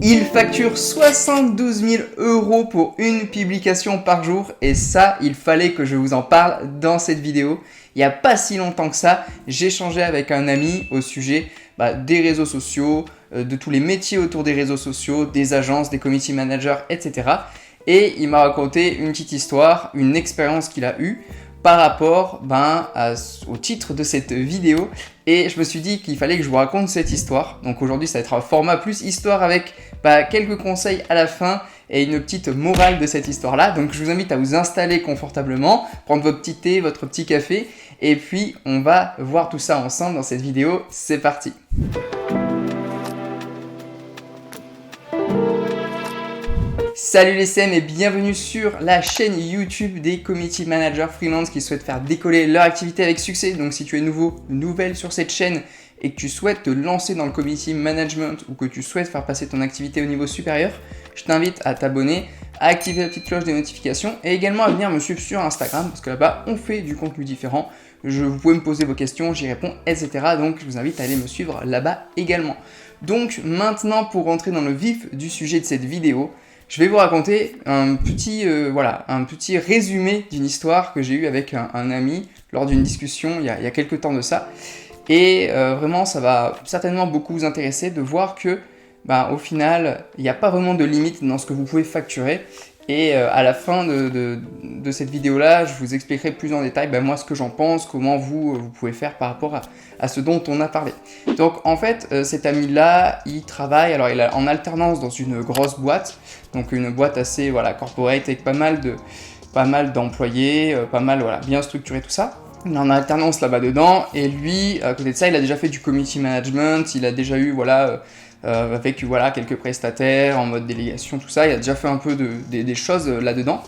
Il facture 72 000 € pour une publication par jour et ça, il fallait que je vous en parle dans cette vidéo. Il n'y a pas si longtemps que ça, j'échangeais avec un ami au sujet des réseaux sociaux, de tous les métiers autour des réseaux sociaux, des agences, des community managers, etc. Et il m'a raconté une petite histoire, une expérience qu'il a eue par rapport au titre de cette vidéo. Et je me suis dit qu'il fallait que je vous raconte cette histoire. Donc aujourd'hui, ça va être un format plus histoire avec quelques conseils à la fin et une petite morale de cette histoire-là. Donc je vous invite à vous installer confortablement, prendre votre petit thé, votre petit café, et puis on va voir tout ça ensemble dans cette vidéo. C'est parti! Salut les SEM et bienvenue sur la chaîne YouTube des Community Managers Freelance qui souhaitent faire décoller leur activité avec succès. Donc si tu es nouvelle sur cette chaîne et que tu souhaites te lancer dans le Community Management ou que tu souhaites faire passer ton activité au niveau supérieur, je t'invite à t'abonner, à activer la petite cloche des notifications et également à venir me suivre sur Instagram parce que là-bas on fait du contenu différent. Vous pouvez me poser vos questions, j'y réponds, etc. Donc je vous invite à aller me suivre là-bas également. Donc maintenant pour rentrer dans le vif du sujet de cette vidéo, je vais vous raconter un petit résumé d'une histoire que j'ai eue avec un ami lors d'une discussion il y a quelques temps de ça. Et vraiment, ça va certainement beaucoup vous intéresser de voir que, au final, il n'y a pas vraiment de limite dans ce que vous pouvez facturer. Et à la fin de cette vidéo-là, je vous expliquerai plus en détail moi ce que j'en pense, comment vous pouvez faire par rapport à ce dont on a parlé. Donc en fait, cet ami-là, il travaille, alors il est en alternance dans une grosse boîte, donc une boîte assez corporate avec pas mal d'employés, bien structuré tout ça. Il est en alternance là-bas dedans, et lui, à côté de ça, il a déjà fait du community management, il a déjà eu avec quelques prestataires en mode délégation, tout ça, il a déjà fait un peu des choses là-dedans.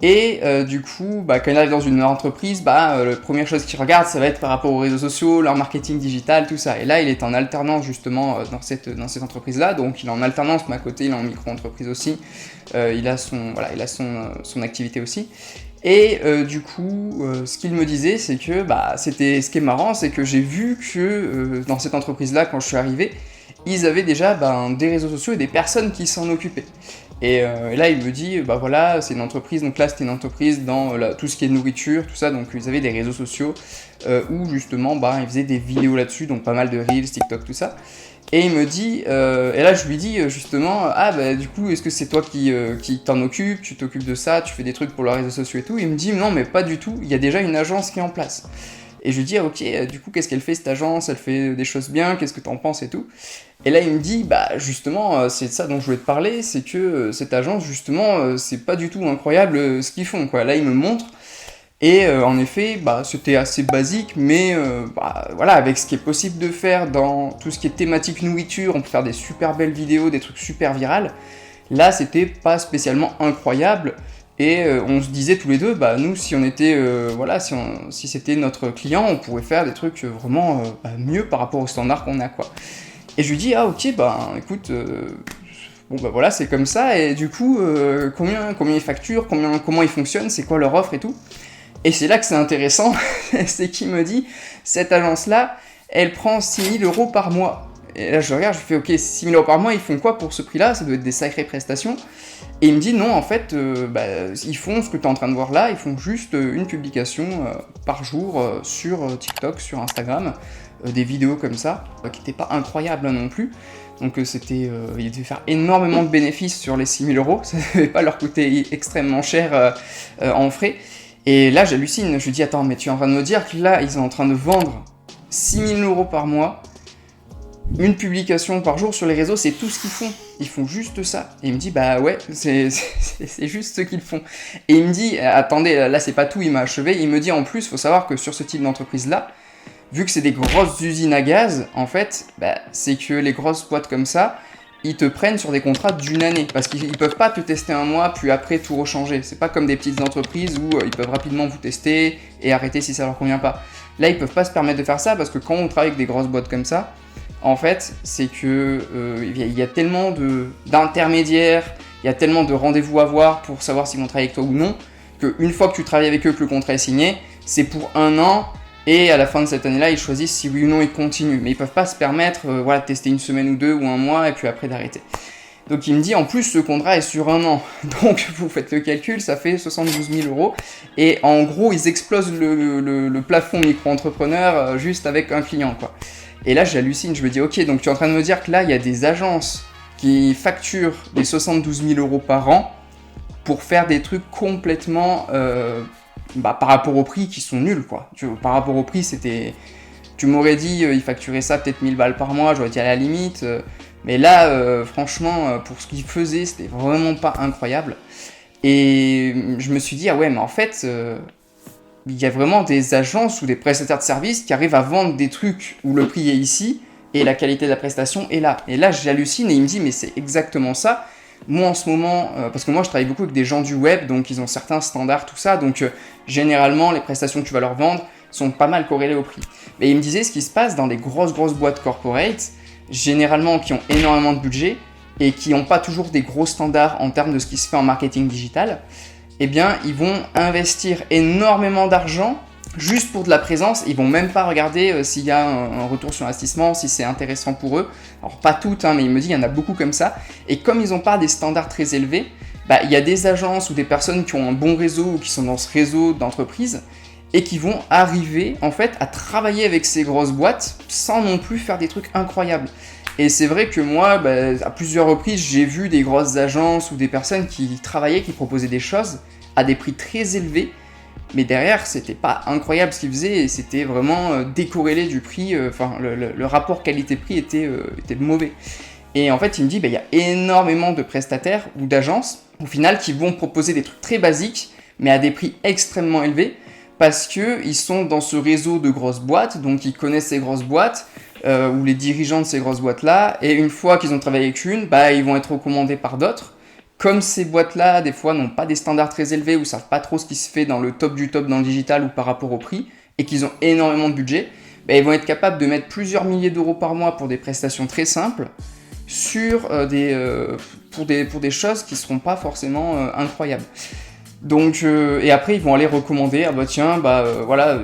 Et du coup, quand il arrive dans une entreprise, la première chose qu'il regarde, ça va être par rapport aux réseaux sociaux, leur marketing digital, tout ça. Et là, il est en alternance justement dans cette entreprise-là, donc il est en alternance, mais à côté, il est en micro-entreprise aussi. Il a son activité aussi. Et du coup, ce qu'il me disait, c'est que ce qui est marrant, c'est que j'ai vu que dans cette entreprise-là, quand je suis arrivé, ils avaient déjà des réseaux sociaux et des personnes qui s'en occupaient. Et là, il me dit, c'est une entreprise, donc là, c'était une entreprise dans tout ce qui est nourriture, tout ça, donc ils avaient des réseaux sociaux où justement, ils faisaient des vidéos là-dessus, donc pas mal de Reels, TikTok, tout ça. Et il me dit, et là je lui dis justement, du coup, est-ce que c'est toi qui t'en occupes, tu t'occupes de ça, tu fais des trucs pour leurs réseaux sociaux et tout? Il me dit, non, mais pas du tout, il y a déjà une agence qui est en place. Et je lui dis, ok, du coup, qu'est-ce qu'elle fait cette agence? Elle fait des choses bien, qu'est-ce que t'en penses et tout? Et là, il me dit, justement, c'est de ça dont je voulais te parler, c'est que cette agence, justement, c'est pas du tout incroyable ce qu'ils font, quoi. Là, il me montre, et en effet, c'était assez basique, mais avec ce qui est possible de faire dans tout ce qui est thématique nourriture, on peut faire des super belles vidéos, des trucs super virales. Là, c'était pas spécialement incroyable. Et on se disait tous les deux, nous, si on était, si c'était notre client, on pourrait faire des trucs vraiment mieux par rapport aux standards qu'on a, quoi. Et je lui dis, ok, écoute, c'est comme ça, et du coup, combien ils facturent, comment ils fonctionnent, c'est quoi leur offre et tout. Et c'est là que c'est intéressant, c'est qu'il me dit, cette agence-là, elle prend 6 000 € par mois. Et là, je regarde, je fais, ok, 6 000 € par mois, ils font quoi pour ce prix-là? Ça doit être des sacrées prestations. Et il me dit, non, en fait, ils font ce que tu es en train de voir là, ils font juste une publication par jour sur TikTok, sur Instagram, des vidéos comme ça, qui n'étaient pas incroyables non plus. Donc ils devaient faire énormément de bénéfices sur les 6 000 €, ça ne devait pas leur coûter extrêmement cher en frais. Et là, j'hallucine, je lui dis, attends, mais tu es en train de me dire que là, ils sont en train de vendre 6 000 € par mois, une publication par jour sur les réseaux, c'est tout ce qu'ils font. Ils font juste ça. Et il me dit, ouais, c'est juste ce qu'ils font. Et il me dit, attendez, là c'est pas tout, il m'a achevé. Il me dit en plus, il faut savoir que sur ce type d'entreprise-là, vu que c'est des grosses usines à gaz, en fait, c'est que les grosses boîtes comme ça, ils te prennent sur des contrats d'une année. Parce qu'ils peuvent pas te tester un mois, puis après tout rechanger. C'est pas comme des petites entreprises où ils peuvent rapidement vous tester et arrêter si ça leur convient pas. Là, ils peuvent pas se permettre de faire ça parce que quand on travaille avec des grosses boîtes comme ça, en fait, c'est que il y a tellement d'intermédiaires, il y a tellement de rendez-vous à avoir pour savoir s'ils vont travailler avec toi ou non, qu'une fois que tu travailles avec eux, que le contrat est signé, c'est pour 1 an, et à la fin de cette année-là, ils choisissent si oui ou non ils continuent. Mais ils peuvent pas se permettre de tester une semaine ou 2 ou un mois, et puis après d'arrêter. Donc il me dit en plus ce contrat est sur 1 an, donc vous faites le calcul, ça fait 72 000 euros. Et en gros ils explosent le plafond micro-entrepreneur juste avec un client quoi. Et là j'hallucine, je me dis ok, donc tu es en train de me dire que là il y a des agences qui facturent des 72 000 euros par an pour faire des trucs complètement par rapport au prix qui sont nuls quoi. Par rapport au prix tu m'aurais dit ils facturaient ça peut-être 1000 balles par mois, j'aurais dit à la limite. Mais là, franchement, pour ce qu'ils faisaient, c'était vraiment pas incroyable. Et je me suis dit, ah ouais, mais en fait, il y a vraiment des agences ou des prestataires de services qui arrivent à vendre des trucs où le prix est ici et la qualité de la prestation est là. Et là, j'hallucine et il me dit, mais c'est exactement ça. Moi, en ce moment, parce que moi, je travaille beaucoup avec des gens du web, donc ils ont certains standards, tout ça. Donc, généralement, les prestations que tu vas leur vendre sont pas mal corrélées au prix. Mais il me disait, ce qui se passe dans les grosses boîtes corporate, généralement qui ont énormément de budget et qui n'ont pas toujours des gros standards en termes de ce qui se fait en marketing digital, eh bien ils vont investir énormément d'argent juste pour de la présence. Ils vont même pas regarder s'il y a un retour sur investissement, si c'est intéressant pour eux. Alors pas toutes, mais il me dit il y en a beaucoup comme ça. Et comme ils n'ont pas des standards très élevés, il y a des agences ou des personnes qui ont un bon réseau ou qui sont dans ce réseau d'entreprises et qui vont arriver en fait à travailler avec ces grosses boîtes sans non plus faire des trucs incroyables. Et c'est vrai que moi, à plusieurs reprises, j'ai vu des grosses agences ou des personnes qui travaillaient, qui proposaient des choses à des prix très élevés, mais derrière, c'était pas incroyable ce qu'ils faisaient et c'était vraiment décorrélé du prix, le rapport qualité-prix était mauvais. Et en fait, il me dit, il y a énormément de prestataires ou d'agences, au final, qui vont proposer des trucs très basiques, mais à des prix extrêmement élevés, parce qu'ils sont dans ce réseau de grosses boîtes, donc ils connaissent ces grosses boîtes, ou les dirigeants de ces grosses boîtes-là, et une fois qu'ils ont travaillé avec une, ils vont être recommandés par d'autres. Comme ces boîtes-là, des fois, n'ont pas des standards très élevés, ou savent pas trop ce qui se fait dans le top du top dans le digital ou par rapport au prix, et qu'ils ont énormément de budget, ils vont être capables de mettre plusieurs milliers d'euros par mois pour des prestations très simples, pour des choses qui seront pas forcément incroyables. Donc, et après ils vont aller recommander,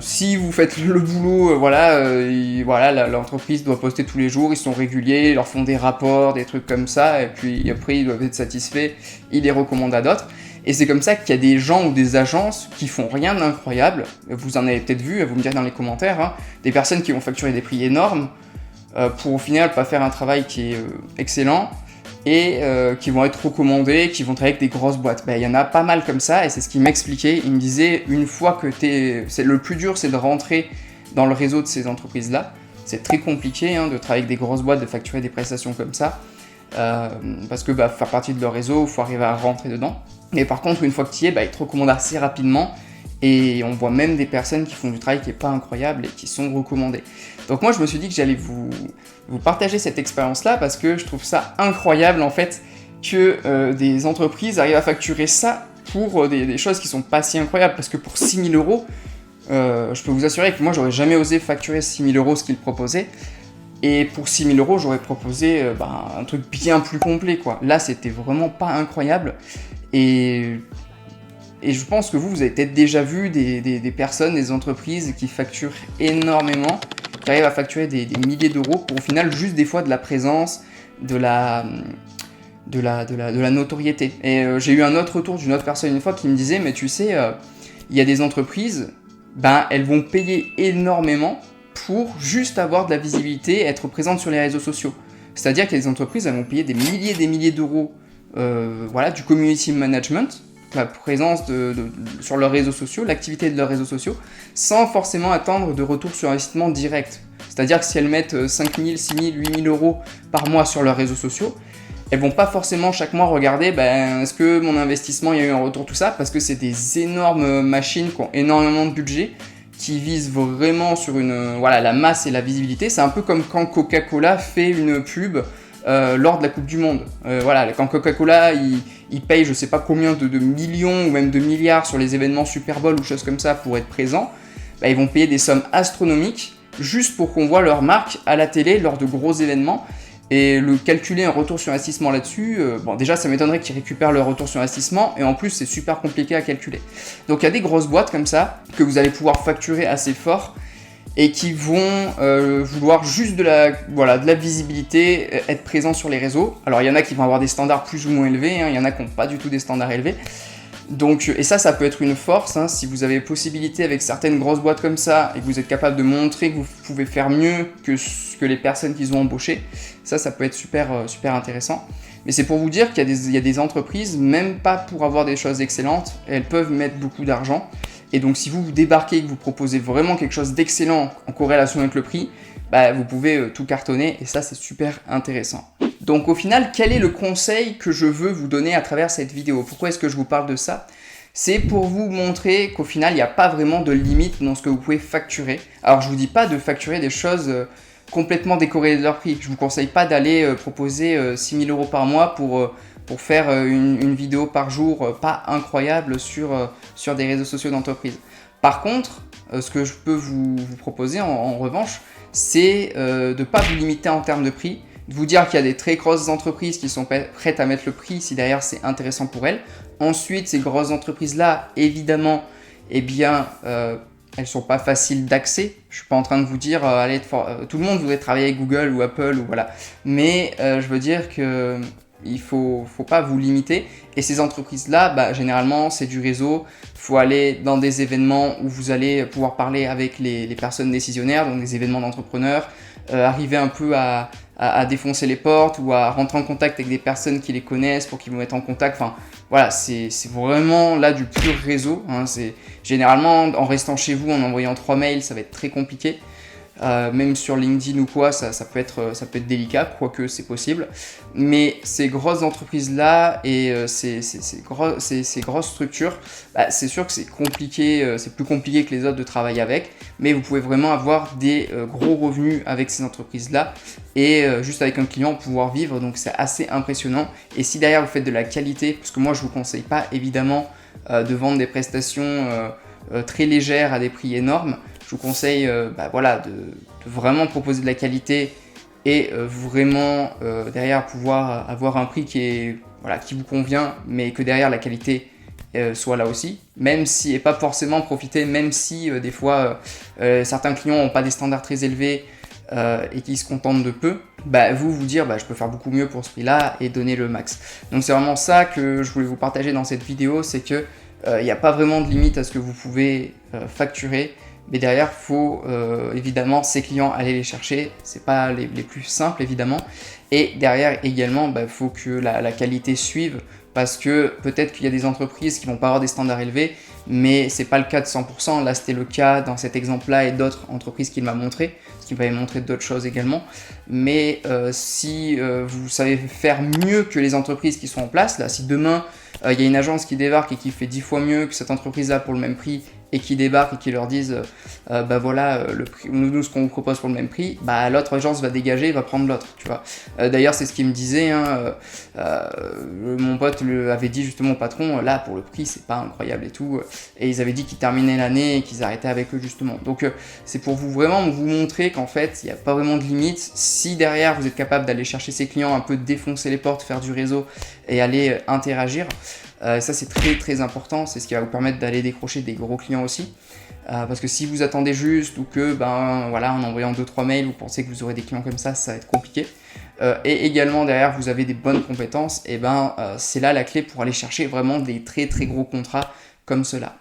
si vous faites le boulot, l'entreprise doit poster tous les jours, ils sont réguliers, ils leur font des rapports, des trucs comme ça, et puis après ils doivent être satisfaits, ils les recommandent à d'autres. Et c'est comme ça qu'il y a des gens ou des agences qui font rien d'incroyable, vous en avez peut-être vu, vous me direz dans les commentaires, des personnes qui vont facturer des prix énormes, pour au final pas faire un travail qui est excellent, et qui vont être recommandés, qui vont travailler avec des grosses boîtes. Il y en a pas mal comme ça, et c'est ce qu'il m'expliquait. Il me disait, une fois que le plus dur, c'est de rentrer dans le réseau de ces entreprises-là. C'est très compliqué de travailler avec des grosses boîtes, de facturer des prestations comme ça, parce que faire partie de leur réseau, il faut arriver à rentrer dedans. Mais par contre, une fois que tu y es, ils te recommandent assez rapidement, et on voit même des personnes qui font du travail qui n'est pas incroyable et qui sont recommandées. Donc moi je me suis dit que j'allais vous partager cette expérience-là parce que je trouve ça incroyable en fait que des entreprises arrivent à facturer ça pour des choses qui sont pas si incroyables, parce que pour 6 000 euros, je peux vous assurer que moi j'aurais jamais osé facturer 6 000 euros ce qu'ils proposaient, et pour 6 000 euros j'aurais proposé un truc bien plus complet quoi. Là c'était vraiment pas incroyable, et je pense que vous avez peut-être déjà vu des personnes, des entreprises qui facturent énormément, qui arrivent à facturer des milliers d'euros pour au final juste des fois de la présence, de la notoriété. Et j'ai eu un autre retour d'une autre personne une fois qui me disait, mais tu sais, il y a des entreprises, elles vont payer énormément pour juste avoir de la visibilité, être présentes sur les réseaux sociaux. C'est-à-dire qu'il y a des entreprises, elles vont payer des milliers d'euros du community management, la présence sur leurs réseaux sociaux, l'activité de leurs réseaux sociaux, sans forcément attendre de retour sur investissement direct. C'est-à-dire que si elles mettent 5 000, 6 000, 8 000 euros par mois sur leurs réseaux sociaux, elles vont pas forcément chaque mois regarder est-ce que mon investissement, il y a eu un retour, tout ça, parce que c'est des énormes machines qui ont énormément de budget, qui visent vraiment sur la masse et la visibilité. C'est un peu comme quand Coca-Cola fait une pub lors de la Coupe du Monde. Quand Coca-Cola il paye je sais pas combien de millions ou même de milliards sur les événements Super Bowl ou choses comme ça pour être présents, ils vont payer des sommes astronomiques juste pour qu'on voit leur marque à la télé lors de gros événements. Et calculer un retour sur investissement là-dessus, déjà ça m'étonnerait qu'ils récupèrent leur retour sur investissement, et en plus c'est super compliqué à calculer. Donc il y a des grosses boîtes comme ça que vous allez pouvoir facturer assez fort. et qui vont vouloir juste de la visibilité, être présents sur les réseaux. Alors il y en a qui vont avoir des standards plus ou moins élevés, il y en a qui n'ont pas du tout des standards élevés. Donc, et ça peut être une force, si vous avez possibilité avec certaines grosses boîtes comme ça, et que vous êtes capable de montrer que vous pouvez faire mieux que les personnes qu'ils ont embauchées, ça peut être super intéressant. Mais c'est pour vous dire qu'il y a des entreprises, même pas pour avoir des choses excellentes, elles peuvent mettre beaucoup d'argent. Et donc si vous débarquez et que vous proposez vraiment quelque chose d'excellent en corrélation avec le prix, vous pouvez tout cartonner, et ça c'est super intéressant. Donc au final, quel est le conseil que je veux vous donner à travers cette vidéo? Pourquoi est-ce que je vous parle de ça? C'est pour vous montrer qu'au final, il n'y a pas vraiment de limite dans ce que vous pouvez facturer. Alors je ne vous dis pas de facturer des choses complètement décorrélées de leur prix. Je ne vous conseille pas d'aller proposer 6 000 € par mois pour faire une vidéo par jour pas incroyable sur des réseaux sociaux d'entreprise. Par contre, ce que je peux vous proposer en revanche, c'est de ne pas vous limiter en termes de prix, de vous dire qu'il y a des très grosses entreprises qui sont prêtes à mettre le prix si derrière c'est intéressant pour elles. Ensuite, ces grosses entreprises-là, évidemment, elles ne sont pas faciles d'accès. Je ne suis pas en train de vous dire, tout le monde voudrait travailler avec Google ou Apple, ou voilà. Mais je veux dire que il faut pas vous limiter. Et ces entreprises-là, généralement, c'est du réseau. Il faut aller dans des événements où vous allez pouvoir parler avec les personnes décisionnaires, donc des événements d'entrepreneurs, arriver un peu à défoncer les portes ou à rentrer en contact avec des personnes qui les connaissent pour qu'ils vous mettent en contact. Enfin, voilà, c'est vraiment là du pur réseau. C'est généralement, en restant chez vous, en envoyant 3 mails, ça va être très compliqué. Même sur LinkedIn ou quoi, ça peut être délicat, quoique c'est possible. Mais ces grosses entreprises-là et ces grosses structures, c'est sûr que c'est compliqué, c'est plus compliqué que les autres de travailler avec, mais vous pouvez vraiment avoir des gros revenus avec ces entreprises-là et juste avec un client pouvoir vivre, donc c'est assez impressionnant. Et si derrière vous faites de la qualité, parce que moi je ne vous conseille pas évidemment de vendre des prestations très légères à des prix énormes, je vous conseille de vraiment proposer de la qualité et vraiment derrière pouvoir avoir un prix qui vous convient, mais que derrière la qualité soit là aussi, même si, et pas forcément profiter, même si des fois certains clients n'ont pas des standards très élevés et qui se contentent de peu, vous dire je peux faire beaucoup mieux pour ce prix-là et donner le max. Donc c'est vraiment ça que je voulais vous partager dans cette vidéo, c'est que il n'y a pas vraiment de limite à ce que vous pouvez facturer. Mais derrière, il faut évidemment ces clients aller les chercher, c'est pas les plus simples évidemment. Et derrière également, faut que la qualité suive, parce que peut-être qu'il y a des entreprises qui vont pas avoir des standards élevés, mais c'est pas le cas de 100%. Là, c'était le cas dans cet exemple-là et d'autres entreprises qu'il m'a montré, parce qu'il m'avait montré d'autres choses également. Mais si vous savez faire mieux que les entreprises qui sont en place, là, si demain il y a une agence qui débarque et qui fait 10 fois mieux que cette entreprise-là pour le même prix, et qui débarquent et qui leur disent le prix, nous ce qu'on vous propose pour le même prix, l'autre agence va dégager et va prendre l'autre, tu vois. D'ailleurs c'est ce qu'il me disait, mon pote avait dit justement au patron, là pour le prix c'est pas incroyable et tout, et ils avaient dit qu'ils terminaient l'année et qu'ils arrêtaient avec eux justement. Donc c'est pour vous vraiment vous montrer qu'en fait il n'y a pas vraiment de limite. Si derrière vous êtes capable d'aller chercher ses clients, un peu défoncer les portes, faire du réseau et aller interagir, ça c'est très très important, c'est ce qui va vous permettre d'aller décrocher des gros clients aussi, parce que si vous attendez juste ou que en envoyant 2-3 mails vous pensez que vous aurez des clients comme ça va être compliqué, et également derrière vous avez des bonnes compétences, et c'est là la clé pour aller chercher vraiment des très très gros contrats comme cela.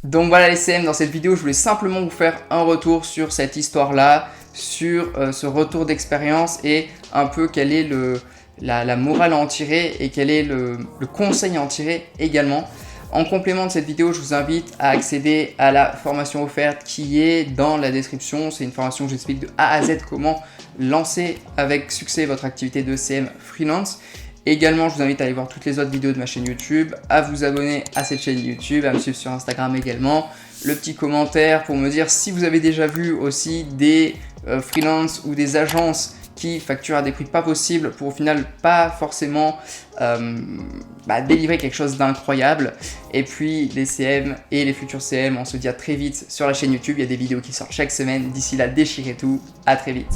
Donc voilà les CM, dans cette vidéo je voulais simplement vous faire un retour sur cette histoire là, sur ce retour d'expérience et un peu quel est la morale à en tirer et quel est le conseil à en tirer également. En complément de cette vidéo, je vous invite à accéder à la formation offerte qui est dans la description. C'est une formation où j'explique de A à Z comment lancer avec succès votre activité de CM freelance. Également, je vous invite à aller voir toutes les autres vidéos de ma chaîne YouTube, à vous abonner à cette chaîne YouTube, à me suivre sur Instagram également. Le petit commentaire pour me dire si vous avez déjà vu aussi des freelances ou des agences qui facturent à des prix pas possibles pour au final pas forcément délivrer quelque chose d'incroyable. Et puis les CM et les futurs CM, on se dit à très vite sur la chaîne YouTube, il y a des vidéos qui sortent chaque semaine. D'ici là, déchirez tout, à très vite.